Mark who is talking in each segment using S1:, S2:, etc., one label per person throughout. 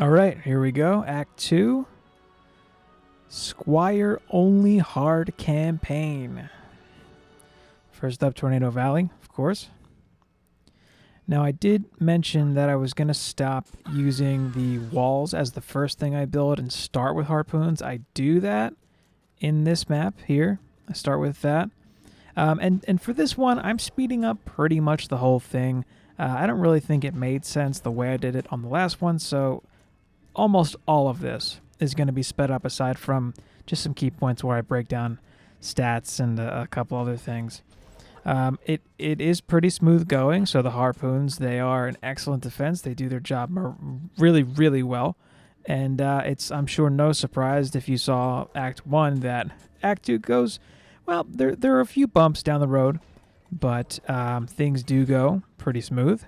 S1: All right, here we go. Act 2. Squire only hard campaign. First up, Tornado Valley, of course. Now, I did mention that I was going to stop using the walls as the first thing I build and start with harpoons. I do that in this map here. I start with that. And for this one, I'm speeding up pretty much the whole thing. I don't really think it made sense the way I did it on the last one, so almost all of this is going to be sped up aside from just some key points where I break down stats and a couple other things. It is pretty smooth going, so the harpoons, they are an excellent defense. They do their job really, really well. And it's, I'm sure, no surprise if you saw Act 1 that Act 2 goes, well, there are a few bumps down the road, but things do go pretty smooth.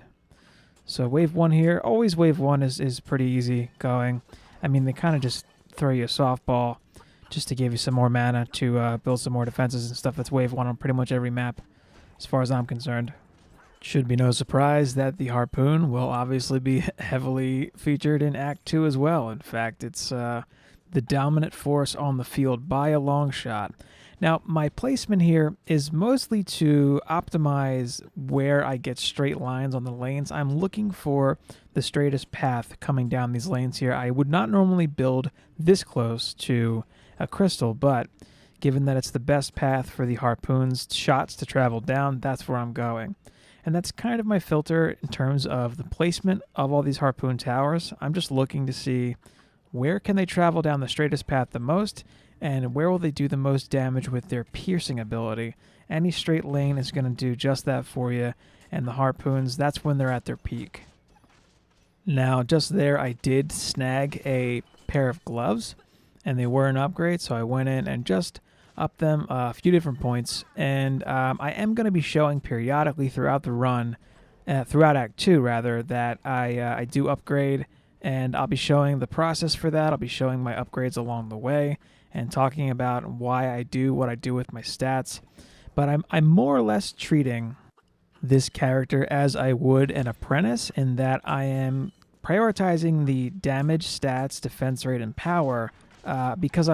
S1: So wave 1 here, always wave 1 is pretty easy going. I mean, they kind of just throw you a softball just to give you some more mana to build some more defenses and stuff. That's wave 1 on pretty much every map, as far as I'm concerned. Should be no surprise that the harpoon will obviously be heavily featured in Act 2 as well. In fact, it's the dominant force on the field by a long shot. Now, my placement here is mostly to optimize where I get straight lines on the lanes. I'm looking for the straightest path coming down these lanes here. I would not normally build this close to a crystal, but given that it's the best path for the harpoon's shots to travel down, that's where I'm going. And that's kind of my filter in terms of the placement of all these harpoon towers. I'm just looking to see where can they travel down the straightest path the most, and where will they do the most damage with their piercing ability. Any straight lane is going to do just that for you, and the harpoons, that's when they're at their peak. Now, just there, I did snag a pair of gloves, and they were an upgrade, so I went in and just upped them a few different points, and I am going to be showing periodically throughout the run, throughout Act 2 rather, that I do upgrade, and I'll be showing the process for that. I'll be showing my upgrades along the way, and talking about why I do what I do with my stats. But I'm more or less treating this character as I would an apprentice, in that I am prioritizing the damage, stats, defense rate, and power, because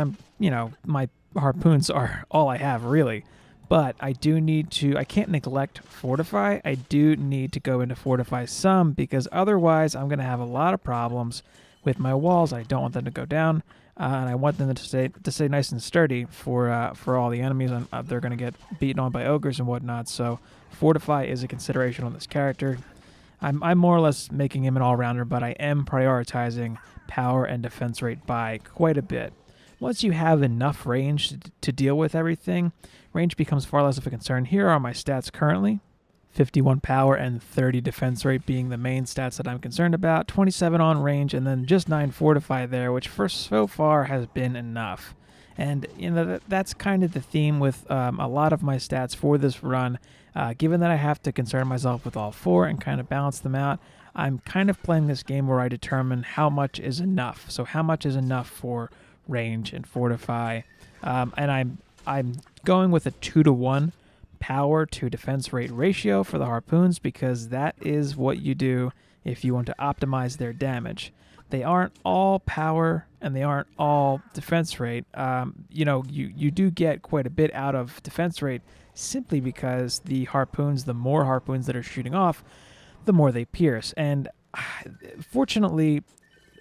S1: my harpoons are all I have, really. But I do need to, I can't neglect Fortify. I do need to go into Fortify some, because otherwise I'm going to have a lot of problems with my walls. I don't want them to go down, and I want them to stay nice and sturdy for all the enemies. They're going to get beaten on by ogres and whatnot, so Fortify is a consideration on this character. I'm more or less making him an all-rounder, but I am prioritizing power and defense rate by quite a bit. Once you have enough range to deal with everything, range becomes far less of a concern. Here are my stats currently. 51 power and 30 defense rate being the main stats that I'm concerned about. 27 on range, and then just 9 fortify there, which for so far has been enough. And that's kind of the theme with a lot of my stats for this run. Given that I have to concern myself with all 4 and kind of balance them out, I'm kind of playing this game where I determine how much is enough. So how much is enough for range and fortify, and I'm going with a 2-to-1 power to defense rate ratio for the harpoons, because that is what you do if you want to optimize their damage. They aren't all power and they aren't all defense rate. You do get quite a bit out of defense rate simply because the harpoons, the more harpoons that are shooting off, the more they pierce. And fortunately,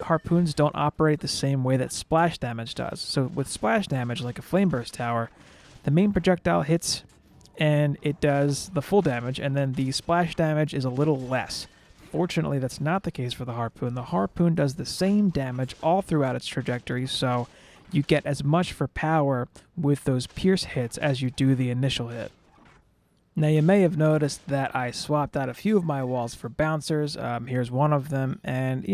S1: harpoons don't operate the same way that splash damage does. So with splash damage, like a flame burst tower, the main projectile hits and it does the full damage, and then the splash damage is a little less. Fortunately, that's not the case for the harpoon. The harpoon does the same damage all throughout its trajectory, so you get as much for power with those pierce hits as you do the initial hit. Now, you may have noticed that I swapped out a few of my walls for bouncers. Here's one of them, and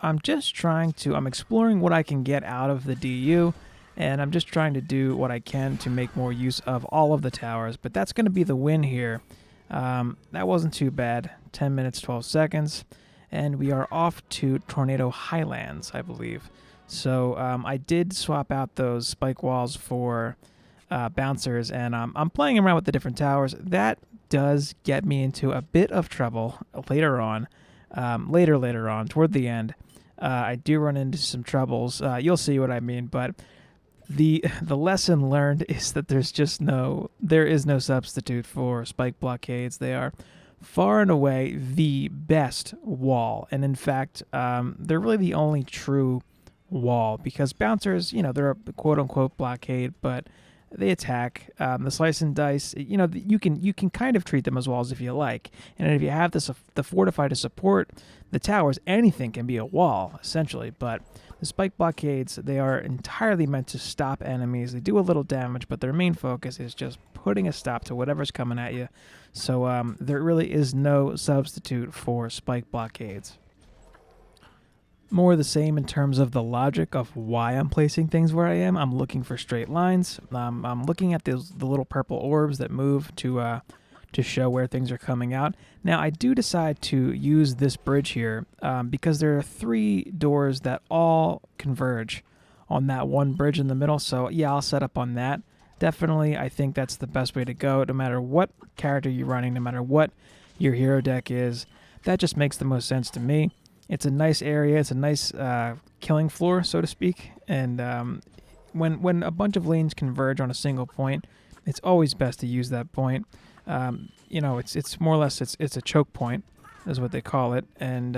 S1: I'm exploring what I can get out of the DU, and I'm just trying to do what I can to make more use of all of the towers, but that's going to be the win here. That wasn't too bad. 10 minutes, 12 seconds, and we are off to Tornado Highlands, I believe. So I did swap out those spike walls for bouncers, and I'm playing around with the different towers. That does get me into a bit of trouble later on, toward the end. I do run into some troubles. You'll see what I mean, but the lesson learned is that there is no substitute for spike blockades. They are far and away the best wall, and in fact, they're really the only true wall, because bouncers, they're a quote unquote blockade, but they attack. The slice and dice, you can kind of treat them as walls if you like, and if you have the fortify to support the towers, anything can be a wall essentially. But the spike blockades, they are entirely meant to stop enemies. They do a little damage, but their main focus is just putting a stop to whatever's coming at you. So there really is no substitute for spike blockades. More the same in terms of the logic of why I'm placing things where I am. I'm looking for straight lines. I'm looking at the little purple orbs that move to show where things are coming out. Now, I do decide to use this bridge here because there are 3 doors that all converge on that one bridge in the middle. So yeah, I'll set up on that. Definitely, I think that's the best way to go, no matter what character you're running, no matter what your hero deck is. That just makes the most sense to me. It's a nice area. It's a nice killing floor, so to speak. And when a bunch of lanes converge on a single point, it's always best to use that point. It's more or less it's a choke point, is what they call it, and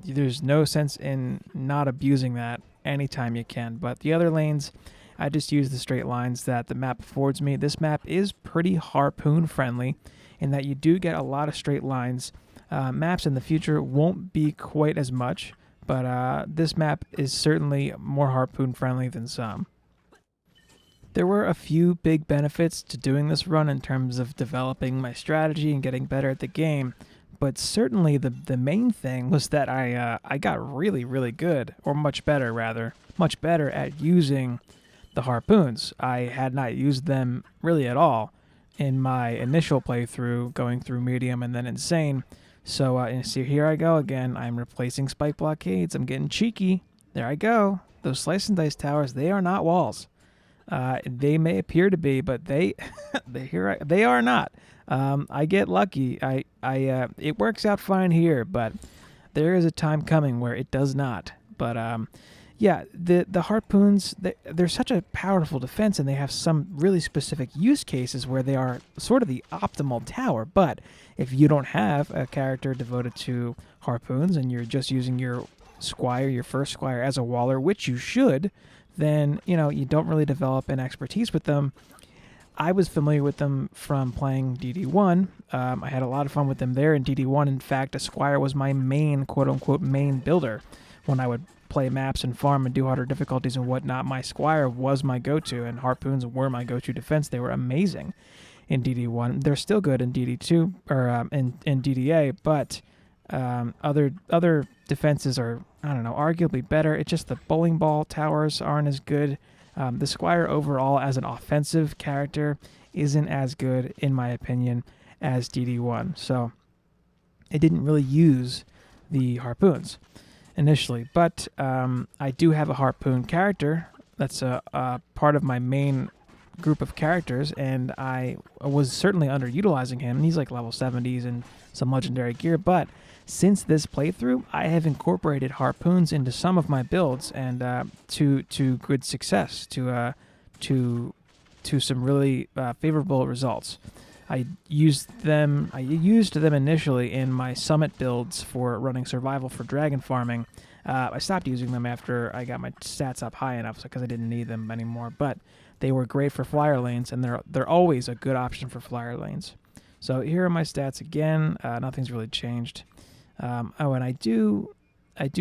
S1: there's no sense in not abusing that anytime you can. But the other lanes, I just use the straight lines that the map affords me. This map is pretty harpoon friendly in that you do get a lot of straight lines. Maps in the future won't be quite as much, but this map is certainly more harpoon friendly than some. There were a few big benefits to doing this run in terms of developing my strategy and getting better at the game, but certainly the main thing was that I got really, really good, or much better at using the harpoons. I had not used them really at all in my initial playthrough, going through medium and then insane. So see, here I go again. I'm replacing spike blockades. I'm getting cheeky. There I go. Those slice and dice towers, they are not walls. They may appear to be, but they are not. I get lucky. It works out fine here, but there is a time coming where it does not. But yeah, the harpoons, they're such a powerful defense, and they have some really specific use cases where they are sort of the optimal tower. But if you don't have a character devoted to harpoons and you're just using your Squire, your first Squire, as a waller, which you should, then you don't really develop an expertise with them. I was familiar with them from playing DD1. I had a lot of fun with them there in DD1. In fact, a Squire was my main, quote-unquote, main builder. When I would play maps and farm and do harder difficulties and whatnot, my Squire was my go-to, and harpoons were my go-to defense. They were amazing in DD1. They're still good in DD2, or in DDA, but other defenses are, I don't know, arguably better. It's just the bowling ball towers aren't as good. The Squire overall as an offensive character isn't as good, in my opinion, as DD1. So I didn't really use the harpoons initially, but I do have a harpoon character that's a part of my main group of characters, and I was certainly underutilizing him. He's like level 70s and some legendary gear, but since this playthrough, I have incorporated harpoons into some of my builds, and to good success, to some really favorable results. I used them initially in my summit builds for running survival for dragon farming. I stopped using them after I got my stats up high enough because I didn't need them anymore. But they were great for flyer lanes, and they're always a good option for flyer lanes. So here are my stats again. Nothing's really changed. And I do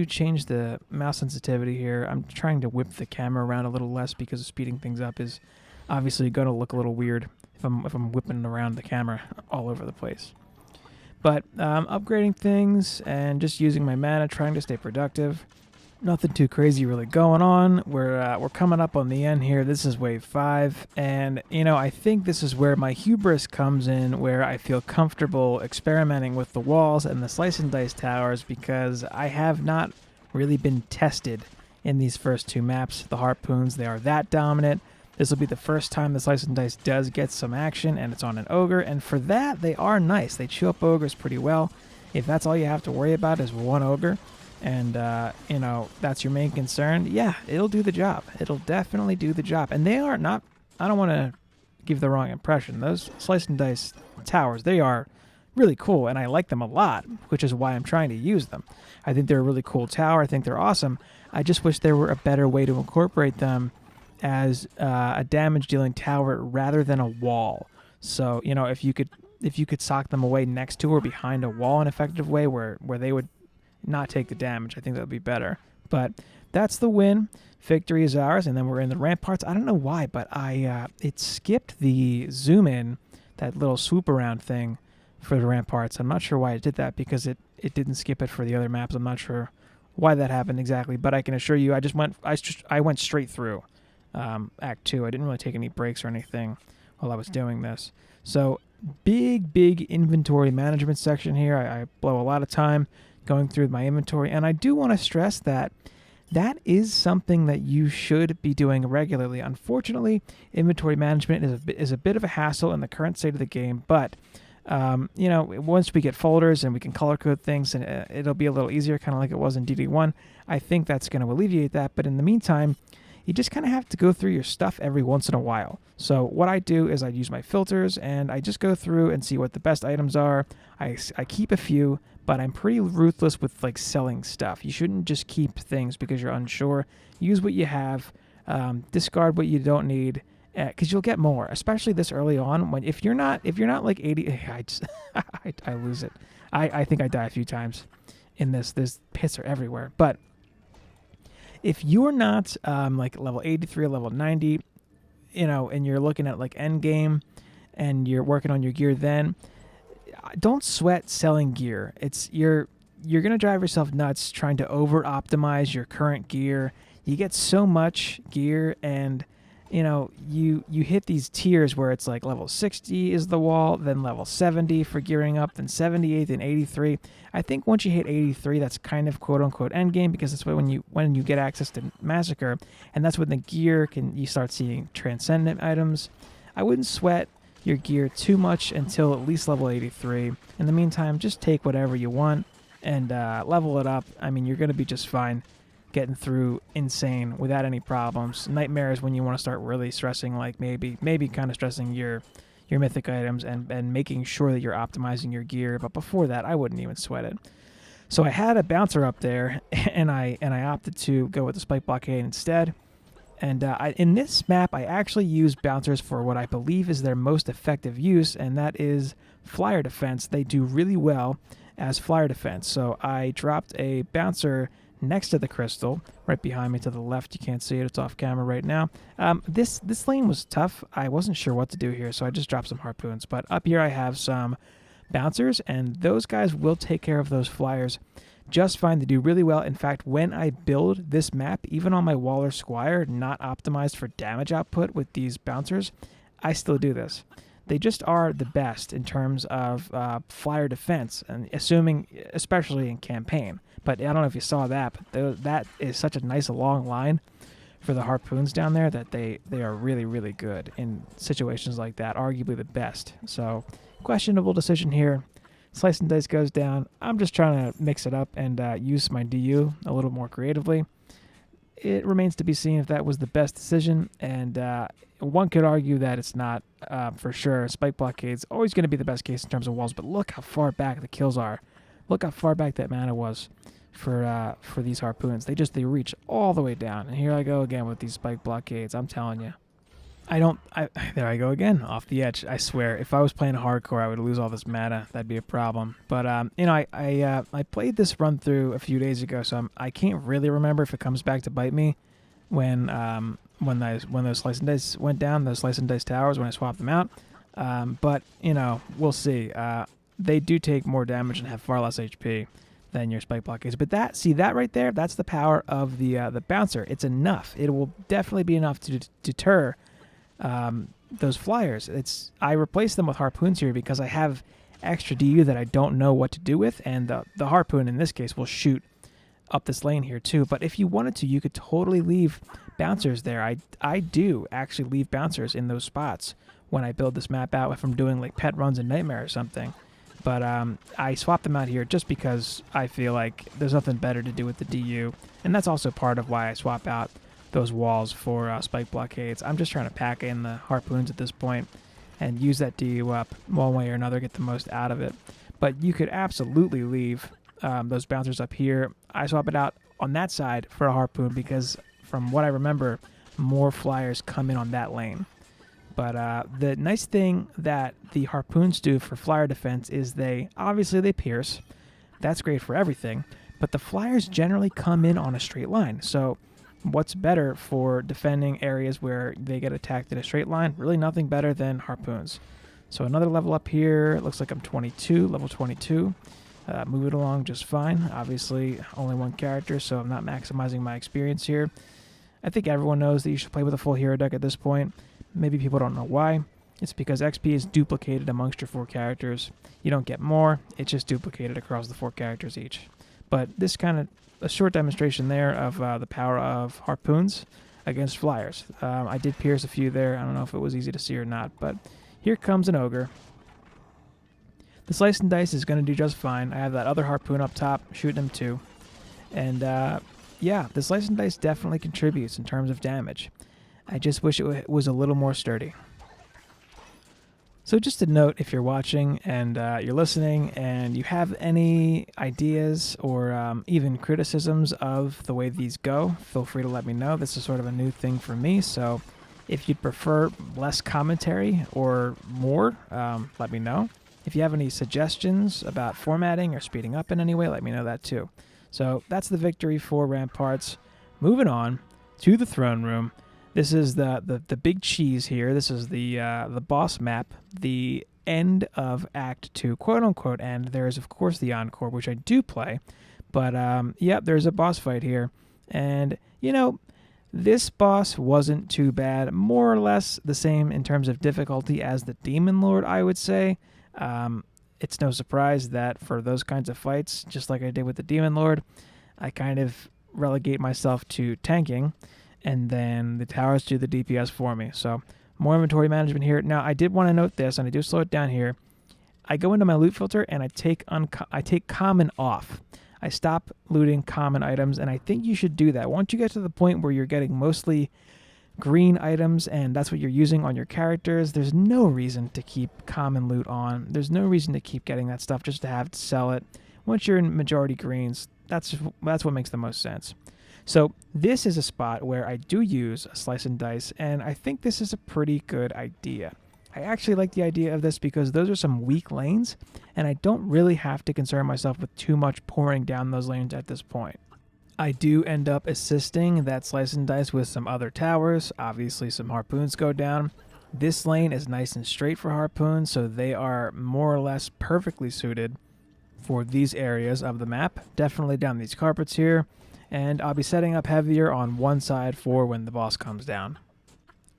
S1: change the mouse sensitivity here. I'm trying to whip the camera around a little less because speeding things up is obviously going to look a little weird if I'm whipping around the camera all over the place. But upgrading things and just using my mana, trying to stay productive. Nothing too crazy really going on. We're coming up on the end here. This is wave 5, and I think this is where my hubris comes in, where I feel comfortable experimenting with the walls and the slice and dice towers because I have not really been tested in these first 2 maps. The harpoons, they are that dominant. This will be the first time the slice and dice does get some action, and it's on an ogre, and for that they are nice. They chew up ogres pretty well. If that's all you have to worry about is one ogre, and you know, that's your main concern, yeah, it'll do the job. It'll definitely do the job. And they are not, I don't want to give the wrong impression. Those slice and dice towers, they are really cool, and I like them a lot, which is why I'm trying to use them. I think they're a really cool tower. I think they're awesome. I just wish there were a better way to incorporate them as a damage-dealing tower rather than a wall. So, you know, if you could sock them away next to or behind a wall in an effective way where they would not take the damage, I think that would be better. But that's the win. Victory is ours, and then we're in the Ramparts. I don't know why, but it skipped the zoom in, that little swoop around thing for the Ramparts. I'm not sure why it did that, because it didn't skip it for the other maps. I'm not sure why that happened exactly, but I can assure you I went straight through Act 2. I didn't really take any breaks or anything while I was doing this. So big inventory management section here. I blow a lot of time going through my inventory, and I do want to stress that is something that you should be doing regularly. Unfortunately, inventory management is a bit of a hassle in the current state of the game, but you know, once we get folders and we can color code things, and it'll be a little easier, kind of like it was in DD1. I think that's going to alleviate that, but in the meantime, you just kind of have to go through your stuff every once in a while. So what I do is I use my filters, and I just go through and see what the best items are. I keep a few, but I'm pretty ruthless with like selling stuff. You shouldn't just keep things because you're unsure. Use what you have, discard what you don't need, because you'll get more, especially this early on. When if you're not like 80, I lose it. I think I die a few times in this. There's pits are everywhere, but if you're not like level 83 or level 90, you know, and you're looking at like end game, and you're working on your gear, then don't sweat selling gear. You're gonna drive yourself nuts trying to over optimize your current gear. You get so much gear, and you know, you hit these tiers where it's like level 60 is the wall, then level 70 for gearing up, then 78, then 83. I think once you hit 83, that's kind of quote unquote end game, because that's when you get access to Massacre, and that's when the gear you start seeing transcendent items. I wouldn't sweat your gear too much until at least level 83. In the meantime, just take whatever you want and level it up. I mean, you're going to be just fine getting through Insane without any problems. Nightmare is when you want to start really stressing, like maybe kind of stressing your mythic items and making sure that you're optimizing your gear. But before that, I wouldn't even sweat it. So I had a bouncer up there, and I opted to go with the spike blockade instead. And in this map, I actually use bouncers for what I believe is their most effective use, and that is flyer defense. They do really well as flyer defense. So I dropped a bouncer next to the crystal, right behind me to the left. You can't see it. It's off camera right now. This lane was tough. I wasn't sure what to do here, so I just dropped some harpoons. But up here I have some bouncers, and those guys will take care of those flyers just fine. They do really well. In fact, when I build this map, even on my Waller Squire, not optimized for damage output with these bouncers, I still do this. They just are the best in terms of flyer defense, and especially in campaign. But I don't know if you saw that, but that is such a nice long line for the harpoons down there that they are really, really good in situations like that, arguably the best. So questionable decision here. Slice and dice goes down. I'm just trying to mix it up and use my DU a little more creatively. It remains to be seen if that was the best decision, and one could argue that it's not for sure. Spike blockade's always going to be the best case in terms of walls, but look how far back the kills are. Look how far back that mana was for these harpoons. They reach all the way down, and here I go again with these spike blockades. I'm telling you. There I go again, off the edge. I swear, if I was playing hardcore, I would lose all this mana. That'd be a problem. But you know, I played this run through a few days ago, so I can't really remember if it comes back to bite me when those slice and dice went down, those slice and dice towers, when I swapped them out. But you know, we'll see. They do take more damage and have far less HP than your spike blockades. But that right there, that's the power of the bouncer. It's enough. It will definitely be enough to deter those flyers. I replace them with harpoons here because I have extra DU that I don't know what to do with, and the harpoon in this case will shoot up this lane here too. But if you wanted to, you could totally leave bouncers there. I do actually leave bouncers in those spots when I build this map out, if I'm doing like pet runs in Nightmare or something. But I swapped them out here just because I feel like there's nothing better to do with the DU. And that's also part of why I swap out those walls for spike blockades. I'm just trying to pack in the harpoons at this point and use that DU up one way or another, get the most out of it. But you could absolutely leave those bouncers up here. I swap it out on that side for a harpoon because from what I remember, more flyers come in on that lane. But the nice thing that the harpoons do for flyer defense is they pierce. That's great for everything. But the flyers generally come in on a straight line. So what's better for defending areas where they get attacked in a straight line? Really nothing better than harpoons. So another level up here. It looks like I'm 22, level 22. Move it along just fine. Obviously, only one character, so I'm not maximizing my experience here. I think everyone knows that you should play with a full hero deck at this point. Maybe people don't know why. It's because XP is duplicated amongst your 4 characters. You don't get more. It's just duplicated across the 4 characters each. But this kind of a short demonstration there of the power of harpoons against flyers. I did pierce a few there. I don't know if it was easy to see or not, but here comes an ogre. The slice and dice is going to do just fine. I have that other harpoon up top, shooting him too. And yeah, the slice and dice definitely contributes in terms of damage. I just wish it was a little more sturdy. So just a note, if you're watching and you're listening and you have any ideas or even criticisms of the way these go, feel free to let me know. This is sort of a new thing for me, so if you'd prefer less commentary or more, let me know. If you have any suggestions about formatting or speeding up in any way, let me know that too. So that's the victory for Ramparts. Moving on to the throne room. This is the big cheese here. This is the boss map, the end of Act 2, quote-unquote end. There is, of course, the Encore, which I do play. But, yeah, there's a boss fight here. And, you know, this boss wasn't too bad. More or less the same in terms of difficulty as the Demon Lord, I would say. It's no surprise that for those kinds of fights, just like I did with the Demon Lord, I kind of relegate myself to tanking, and then the towers do the DPS for me. So more inventory management here. Now, I did want to note this, and I do slow it down here. I go into my loot filter, and I take common off. I stop looting common items, and I think you should do that. Once you get to the point where you're getting mostly green items and that's what you're using on your characters, there's no reason to keep common loot on. There's no reason to keep getting that stuff just to have to sell it. Once you're in majority greens, that's what makes the most sense. So this is a spot where I do use a slice and dice, and I think this is a pretty good idea. I actually like the idea of this because those are some weak lanes, and I don't really have to concern myself with too much pouring down those lanes at this point. I do end up assisting that slice and dice with some other towers. Obviously, some harpoons go down. This lane is nice and straight for harpoons, so they are more or less perfectly suited for these areas of the map. Definitely down these carpets here, and I'll be setting up heavier on one side for when the boss comes down.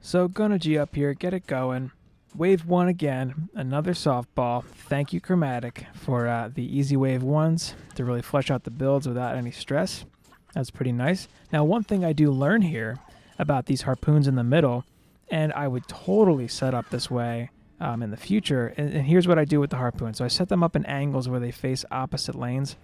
S1: So gonna G up here, get it going. Wave 1 again, another softball. Thank you, Chromatic, for the easy wave 1s to really flesh out the builds without any stress. That's pretty nice. Now, one thing I do learn here about these harpoons in the middle, and I would totally set up this way in the future, and here's what I do with the harpoon. So I set them up in angles where they face opposite lanes.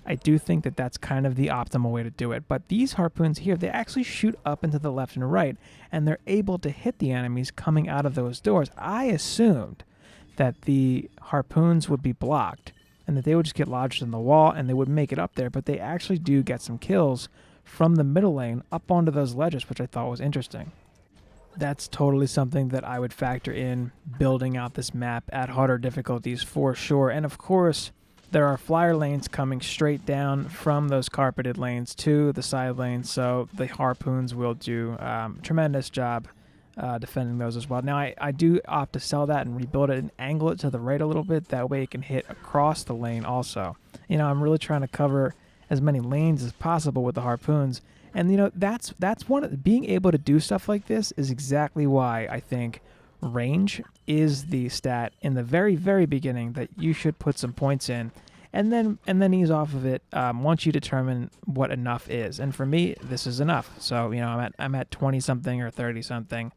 S1: I do think that that's kind of the optimal way to do it. But these harpoons here, they actually shoot up into the left and right, and they're able to hit the enemies coming out of those doors. I assumed that the harpoons would be blocked and that they would just get lodged in the wall and they would make it up there, but they actually do get some kills from the middle lane up onto those ledges, which I thought was interesting. That's totally something that I would factor in building out this map at harder difficulties for sure. And of course, there are flyer lanes coming straight down from those carpeted lanes to the side lanes, so the harpoons will do a tremendous job defending those as well. Now, I do opt to sell that and rebuild it and angle it to the right a little bit. That way it can hit across the lane also. You know, I'm really trying to cover as many lanes as possible with the harpoons. And, you know, that's one of being able to do stuff like this is exactly why I think range is the stat in the very, very beginning that you should put some points in and then ease off of it once you determine what enough is. And for me, this is enough. So, you know, I'm at 20 something or 30 something.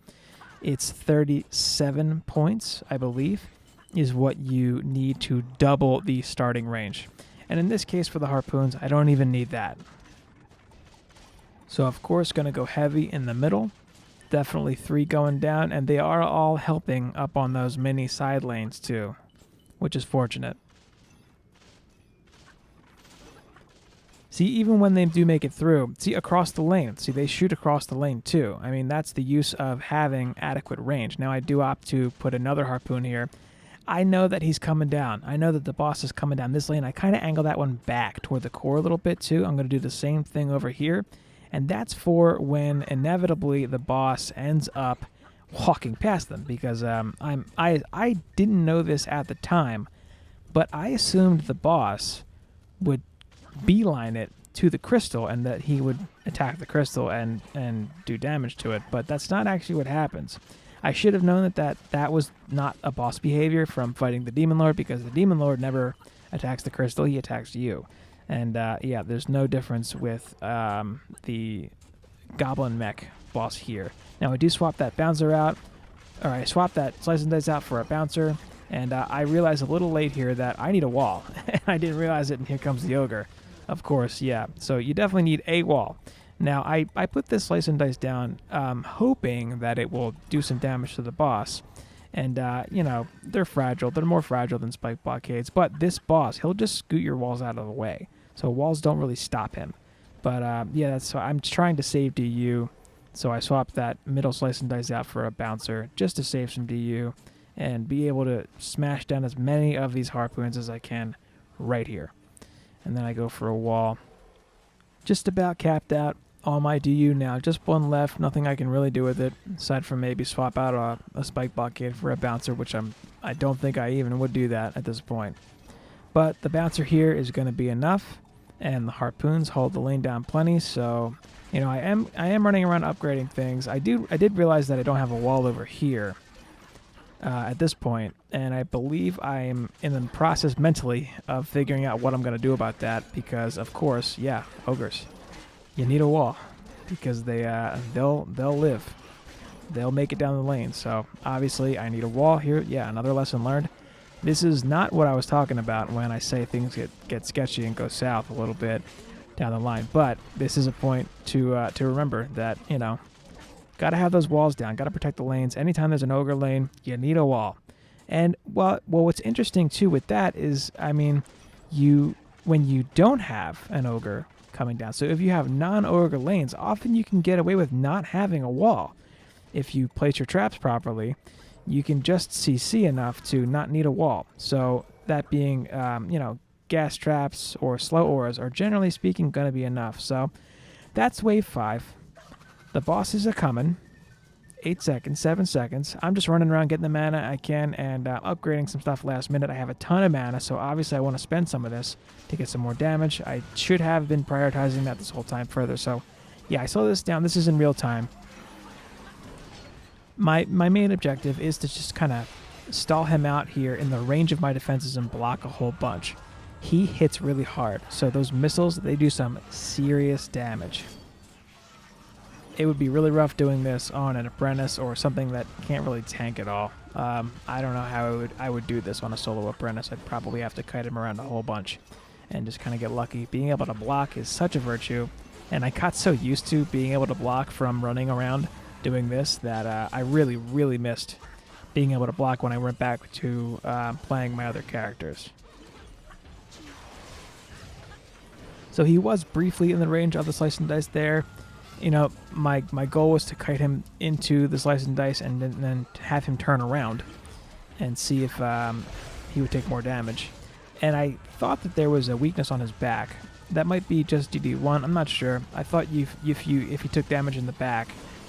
S1: It's 37 points, I believe. is what you need to double the starting range. And in this case for the harpoons, I don't even need that. So of course going to go heavy in the middle. Definitely 3 going down, and they are all helping up on those mini side lanes too, which is fortunate. See, even when they do make it through, see, across the lane, see, they shoot across the lane too. I mean, that's the use of having adequate range. Now I do opt to put another harpoon here. I know that he's coming down. I know that the boss is coming down this lane. I kind of angle that one back toward the core a little bit too. I'm going to do the same thing over here. And that's for when inevitably the boss ends up walking past them, because I didn't know this at the time, but I assumed the boss would beeline it to the crystal and that he would attack the crystal and do damage to it, but that's not actually what happens. I should have known that was not a boss behavior from fighting the Demon Lord, because the Demon Lord never attacks the crystal, he attacks you. And yeah, there's no difference with the Goblin Mech boss here. Now I do swap that bouncer out, or I swap that slice and dice out for a bouncer, and I realized a little late here that I need a wall. I didn't realize it, and here comes the ogre. Of course, yeah. So you definitely need a wall. Now I put this slice and dice down hoping that it will do some damage to the boss. And, you know, they're fragile. They're more fragile than spike blockades. But this boss, he'll just scoot your walls out of the way. So walls don't really stop him. But, yeah, so I'm trying to save DU. So I swapped that middle slice and dice out for a bouncer just to save some DU and be able to smash down as many of these harpoons as I can right here. And then I go for a wall. Just about capped out all my DU now. Just one left. Nothing I can really do with it, aside from maybe swap out a spike blockade for a bouncer, which I don't think I even would do that at this point. But the bouncer here is going to be enough, and the harpoons hold the lane down plenty. So, you know, I am running around upgrading things. I did realize that I don't have a wall over here at this point, and I believe I am in the process mentally of figuring out what I'm going to do about that, because of course, yeah, ogres. You need a wall, because they'll live. They'll make it down the lane. So obviously I need a wall here. Yeah, another lesson learned. This is not what I was talking about when I say things get sketchy and go south a little bit down the line. But this is a point to remember that, you know, got to have those walls down. Got to protect the lanes. Anytime there's an ogre lane, you need a wall. And well, what's interesting too with that is, I mean, when you don't have an ogre coming down. So if you have non-ogre lanes, often you can get away with not having a wall. If you place your traps properly, you can just CC enough to not need a wall. So that being, you know, gas traps or slow auras are generally speaking going to be enough. So that's wave 5. The bosses are coming. 8 seconds, 7 seconds. I'm just running around getting the mana I can and upgrading some stuff last minute. I have a ton of mana, so obviously I want to spend some of this to get some more damage. I should have been prioritizing that this whole time further. So yeah, I slow this down. This is in real time. My main objective is to just kind of stall him out here in the range of my defenses and block a whole bunch. He hits really hard, so those missiles, they do some serious damage. It would be really rough doing this on an apprentice or something that can't really tank at all. I don't know how I would do this on a solo apprentice. I'd probably have to kite him around a whole bunch and just kind of get lucky. Being able to block is such a virtue, and I got so used to being able to block from running around doing this that I really, really missed being able to block when I went back to playing my other characters. So he was briefly in the range of the slice and dice there. You know, my goal was to kite him into the slice and dice and then have him turn around and see if he would take more damage. And I thought that there was a weakness on his back. That might be just DD1. I'm not sure. I thought if he took damage in the back,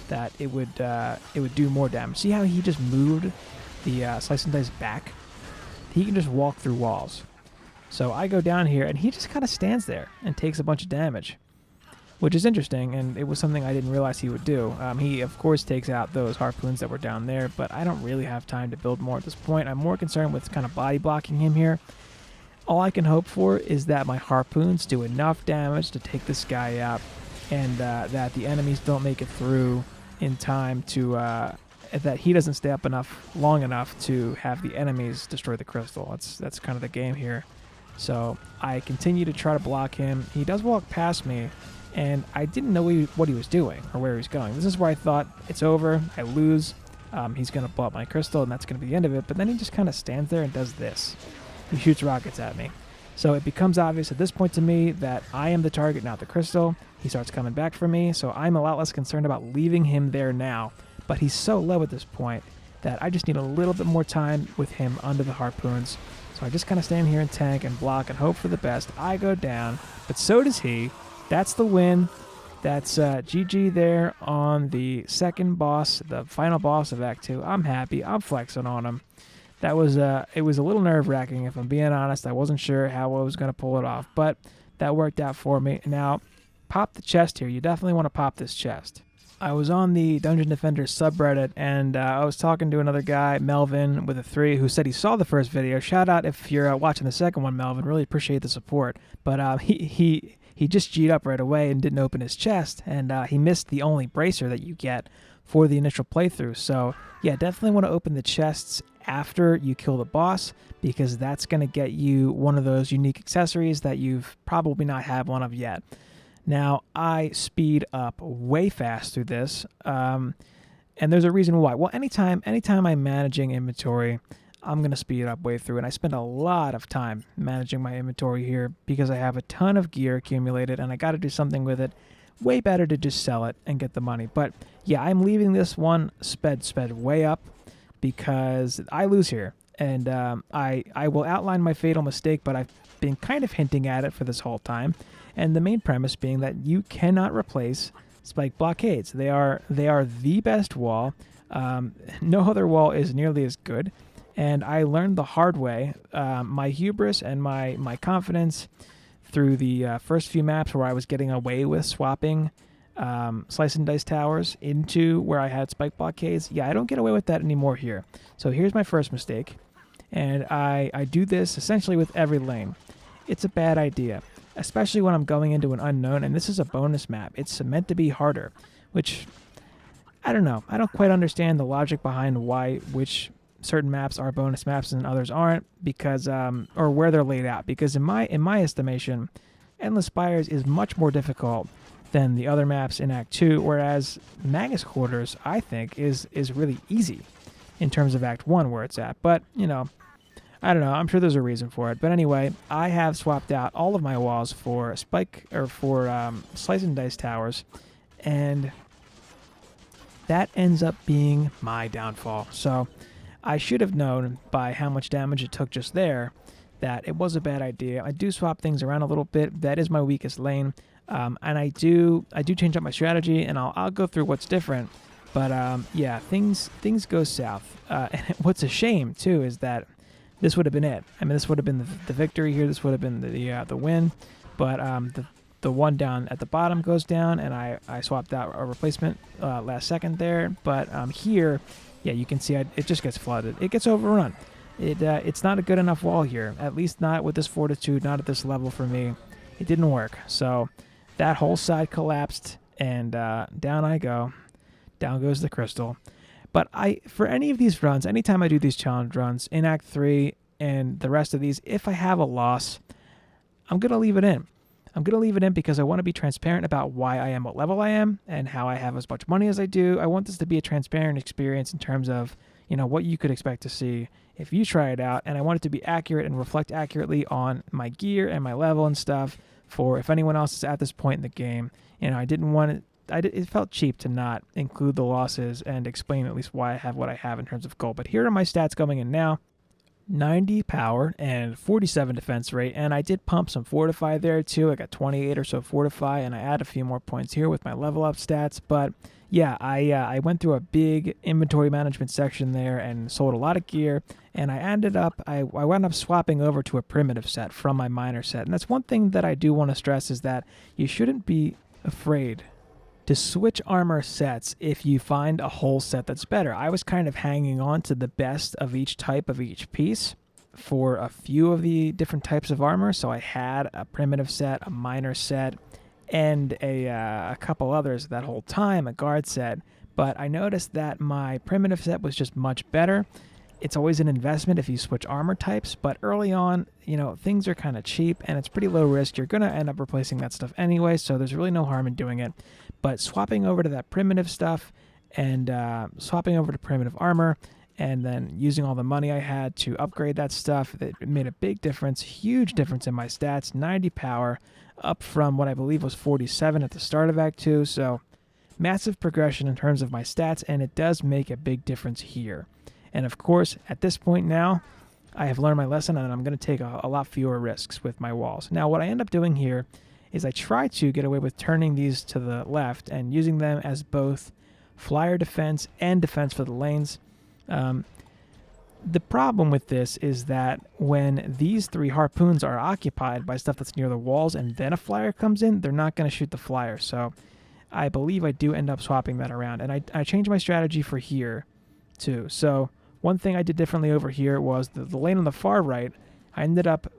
S1: that it would do more damage. See how he just moved the slice and dice back? He can just walk through walls. So I go down here, and he just kind of stands there and takes a bunch of damage, which is interesting, and it was something I didn't realize he would do. He, of course, takes out those harpoons that were down there, but I don't really have time to build more at this point. I'm more concerned with kind of body blocking him here. All I can hope for is that my harpoons do enough damage to take this guy out, and that the enemies don't make it through in time to that he doesn't stay up long enough to have the enemies destroy the crystal. That's kind of the game here. So I continue to try to block him. He does walk past me, and I didn't know what he was doing or where he was going. This is where I thought, it's over, I lose, he's going to blow up my crystal, and that's going to be the end of it. But then he just kind of stands there and does this. He shoots rockets at me. So it becomes obvious at this point to me that I am the target, not the crystal. He starts coming back for me, so I'm a lot less concerned about leaving him there now. But he's so low at this point that I just need a little bit more time with him under the harpoons. So I just kind of stand here and tank and block and hope for the best. I go down, but so does he. That's the win. That's GG there on the second boss, the final boss of Act 2. I'm happy. I'm flexing on him. That was it was a little nerve-wracking, if I'm being honest. I wasn't sure how I was going to pull it off, but that worked out for me. Now, pop the chest here. You definitely want to pop this chest. I was on the Dungeon Defenders subreddit, and I was talking to another guy, Melvin, with a 3, who said he saw the first video. Shout out if you're watching the second one, Melvin. Really appreciate the support. But he just G'd up right away and didn't open his chest, and he missed the only bracer that you get for the initial playthrough. So, yeah, definitely want to open the chests after you kill the boss, because that's going to get you one of those unique accessories that you've probably not had one of yet. Now, I speed up way fast through this, and there's a reason why. Well, anytime I'm managing inventory, I'm going to speed up way through, and I spend a lot of time managing my inventory here because I have a ton of gear accumulated, and I got to do something with it. Way better to just sell it and get the money. But, yeah, I'm leaving this one sped way up because I lose here, and I will outline my fatal mistake, but I've been kind of hinting at it for this whole time. And the main premise being that you cannot replace spike blockades. They are the best wall. No other wall is nearly as good. And I learned the hard way. My hubris and my confidence through the first few maps where I was getting away with swapping slice and dice towers into where I had spike blockades. Yeah, I don't get away with that anymore here. So here's my first mistake. And I do this essentially with every lane. It's a bad idea, especially when I'm going into an unknown, and this is a bonus map. It's meant to be harder, which, I don't know. I don't quite understand the logic behind which certain maps are bonus maps and others aren't, because, or where they're laid out, because in my estimation, Endless Spires is much more difficult than the other maps in Act 2, whereas Magus Quarters, I think, is really easy in terms of Act 1 where it's at. But, you know, I don't know. I'm sure there's a reason for it. But anyway, I have swapped out all of my walls for slice and dice towers, and that ends up being my downfall. So I should have known by how much damage it took just there that it was a bad idea. I do swap things around a little bit. That is my weakest lane, and I do change up my strategy, and I'll go through what's different. But yeah, things go south. And what's a shame too is that this would have been it. I mean, this would have been the victory here. This would have been the win. But the one down at the bottom goes down, and I swapped out a replacement last second there. But here, yeah, you can see it just gets flooded. It gets overrun. It's not a good enough wall here, at least not with this fortitude, not at this level for me. It didn't work. So that whole side collapsed, and down I go. Down goes the crystal. But for any of these runs, anytime I do these challenge runs in Act 3 and the rest of these, if I have a loss, I'm going to leave it in. I'm going to leave it in because I want to be transparent about why I am what level I am and how I have as much money as I do. I want this to be a transparent experience in terms of, you know, what you could expect to see if you try it out. And I want it to be accurate and reflect accurately on my gear and my level and stuff for if anyone else is at this point in the game. You know, I didn't want it. It felt cheap to not include the losses and explain at least why I have what I have in terms of gold. But here are my stats going in now. 90 power and 47 defense rate, and I did pump some fortify there too. I got 28 or so fortify, and I add a few more points here with my level up stats. But yeah, I went through a big inventory management section there and sold a lot of gear, and I wound up swapping over to a primitive set from my minor set. And that's one thing that I do want to stress, is that you shouldn't be afraid to switch armor sets if you find a whole set that's better. I was kind of hanging on to the best of each type of each piece for a few of the different types of armor. So I had a primitive set, a minor set, and a couple others that whole time, a guard set. But I noticed that my primitive set was just much better. It's always an investment if you switch armor types, but early on, things are kind of cheap and it's pretty low risk. You're going to end up replacing that stuff anyway, so there's really no harm in doing it. But swapping over to that primitive stuff and swapping over to primitive armor and then using all the money I had to upgrade that stuff, it made a big difference, huge difference in my stats, 90 power, up from what I believe was 47 at the start of Act 2, so massive progression in terms of my stats, and it does make a big difference here. And of course, at this point now, I have learned my lesson and I'm going to take a lot fewer risks with my walls. Now, what I end up doing here is I try to get away with turning these to the left and using them as both flyer defense and defense for the lanes. The problem with this is that when these 3 harpoons are occupied by stuff that's near the walls and then a flyer comes in, they're not going to shoot the flyer. So I believe I do end up swapping that around. And I changed my strategy for here too. So one thing I did differently over here was the lane on the far right, I ended up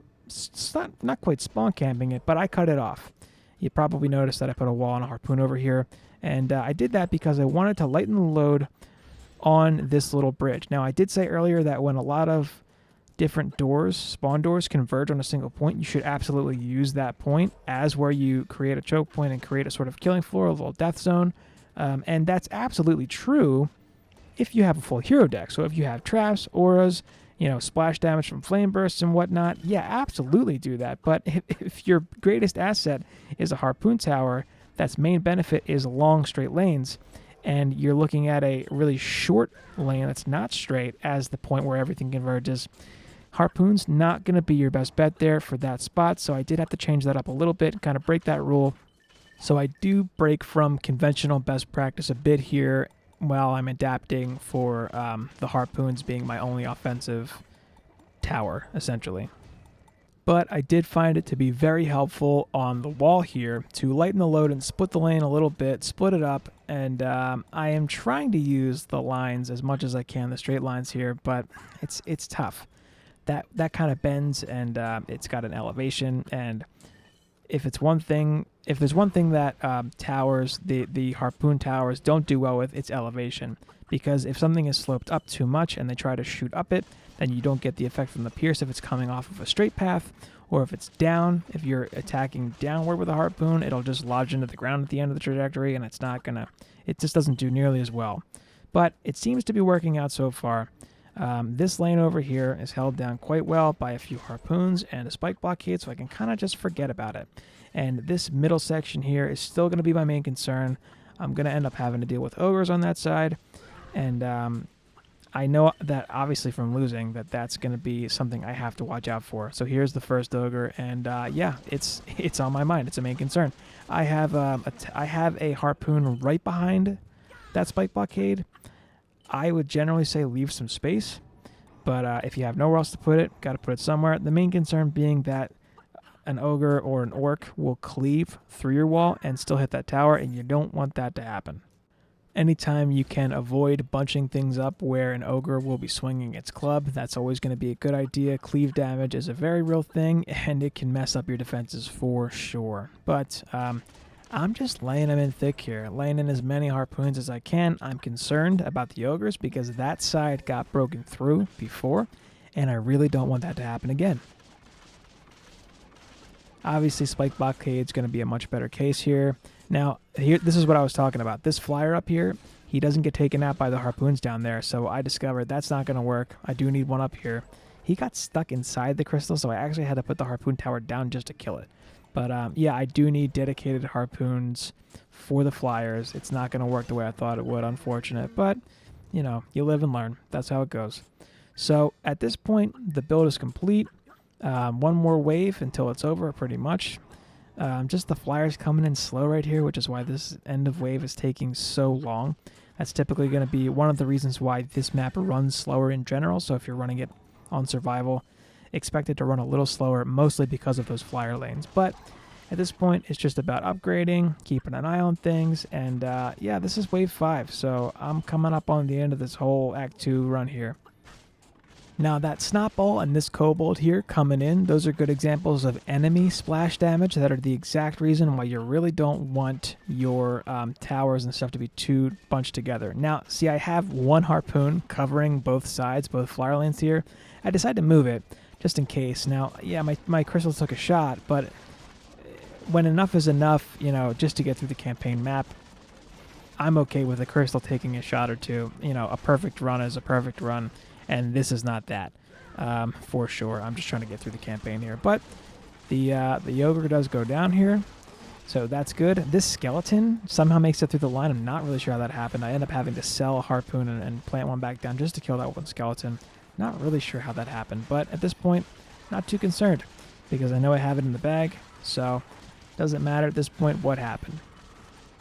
S1: not quite spawn camping it, but I cut it off. You probably noticed that I put a wall and a harpoon over here. And I did that because I wanted to lighten the load on this little bridge. Now, I did say earlier that when a lot of different doors, spawn doors, converge on a single point, you should absolutely use that point as where you create a choke point and create a sort of killing floor, a little death zone. And that's absolutely true if you have a full hero deck. So if you have traps, auras, splash damage from flame bursts and whatnot, yeah, absolutely do that. But if your greatest asset is a harpoon tower, that's main benefit is long straight lanes, and you're looking at a really short lane that's not straight as the point where everything converges, harpoon's not going to be your best bet there for that spot. So I did have to change that up a little bit and kind of break that rule. So I do break from conventional best practice a bit here while I'm adapting for the harpoons being my only offensive tower, essentially. But I did find it to be very helpful on the wall here to lighten the load and split the lane a little bit, split it up, and I am trying to use the lines as much as I can, the straight lines here, but it's tough. That kind of bends, and it's got an elevation, and if there's one thing that towers, the harpoon towers don't do well with, it's elevation. Because if something is sloped up too much and they try to shoot up it, then you don't get the effect from the pierce if it's coming off of a straight path, or if it's down, if you're attacking downward with a harpoon, it'll just lodge into the ground at the end of the trajectory, and it just doesn't do nearly as well. But it seems to be working out so far. This lane over here is held down quite well by a few harpoons and a spike blockade, so I can kind of just forget about it. And this middle section here is still going to be my main concern. I'm going to end up having to deal with ogres on that side, and I know that obviously from losing that's going to be something I have to watch out for. So here's the first ogre, and yeah, it's on my mind. It's a main concern. I have a harpoon right behind that spike blockade. I would generally say leave some space, but if you have nowhere else to put it, got to put it somewhere. The main concern being that an ogre or an orc will cleave through your wall and still hit that tower, and you don't want that to happen. Anytime you can avoid bunching things up where an ogre will be swinging its club, that's always going to be a good idea. Cleave damage is a very real thing, and it can mess up your defenses for sure. But I'm just laying them in thick here, laying in as many harpoons as I can. I'm concerned about the ogres because that side got broken through before, and I really don't want that to happen again. Obviously, spike blockade is going to be a much better case here. Now, this is what I was talking about. This flyer up here, he doesn't get taken out by the harpoons down there, so I discovered that's not going to work. I do need one up here. He got stuck inside the crystal, so I actually had to put the harpoon tower down just to kill it. But yeah, I do need dedicated harpoons for the flyers. It's not going to work the way I thought it would, unfortunate. But, you live and learn. That's how it goes. So at this point, the build is complete. One more wave until it's over, pretty much. Just the flyers coming in slow right here, which is why this end of wave is taking so long. That's typically going to be one of the reasons why this map runs slower in general. So if you're running it on survival, expect it to run a little slower, mostly because of those flyer lanes. But at this point, it's just about upgrading, keeping an eye on things, and yeah, this is wave 5. So I'm coming up on the end of this whole Act 2 run here. Now that snot ball and this kobold here coming in, those are good examples of enemy splash damage that are the exact reason why you really don't want your towers and stuff to be too bunched together. Now, see, I have one harpoon covering both sides, both flyer lanes here. I decided to move it just in case. Now, yeah, my crystal took a shot, but when enough is enough, you know, just to get through the campaign map, I'm okay with a crystal taking a shot or two. You know, a perfect run is a perfect run. And this is not that, for sure. I'm just trying to get through the campaign here. But the ogre does go down here, so that's good. This skeleton somehow makes it through the line. I'm not really sure how that happened. I end up having to sell a harpoon and plant one back down just to kill that one skeleton. Not really sure how that happened. But at this point, not too concerned, because I know I have it in the bag, so doesn't matter at this point what happened.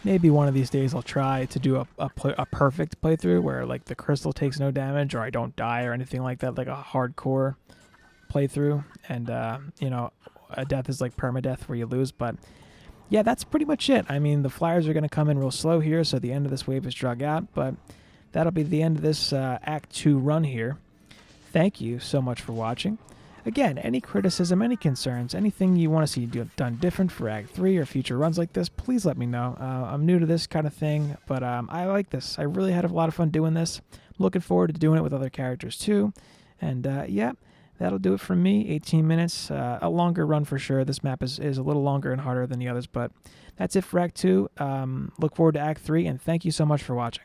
S1: Maybe one of these days I'll try to do a perfect playthrough where like the crystal takes no damage or I don't die or anything like that, like a hardcore playthrough. And, you know, a death is like permadeath where you lose. But yeah, that's pretty much it. I mean, the flyers are going to come in real slow here, so the end of this wave is drug out. But that'll be the end of this Act 2 run here. Thank you so much for watching. Again, any criticism, any concerns, anything you want to see done different for Act 3 or future runs like this, please let me know. I'm new to this kind of thing, but I like this. I really had a lot of fun doing this. Looking forward to doing it with other characters too. And yeah, that'll do it from me. 18 minutes, a longer run for sure. This map is a little longer and harder than the others, but that's it for Act 2. Look forward to Act 3, and thank you so much for watching.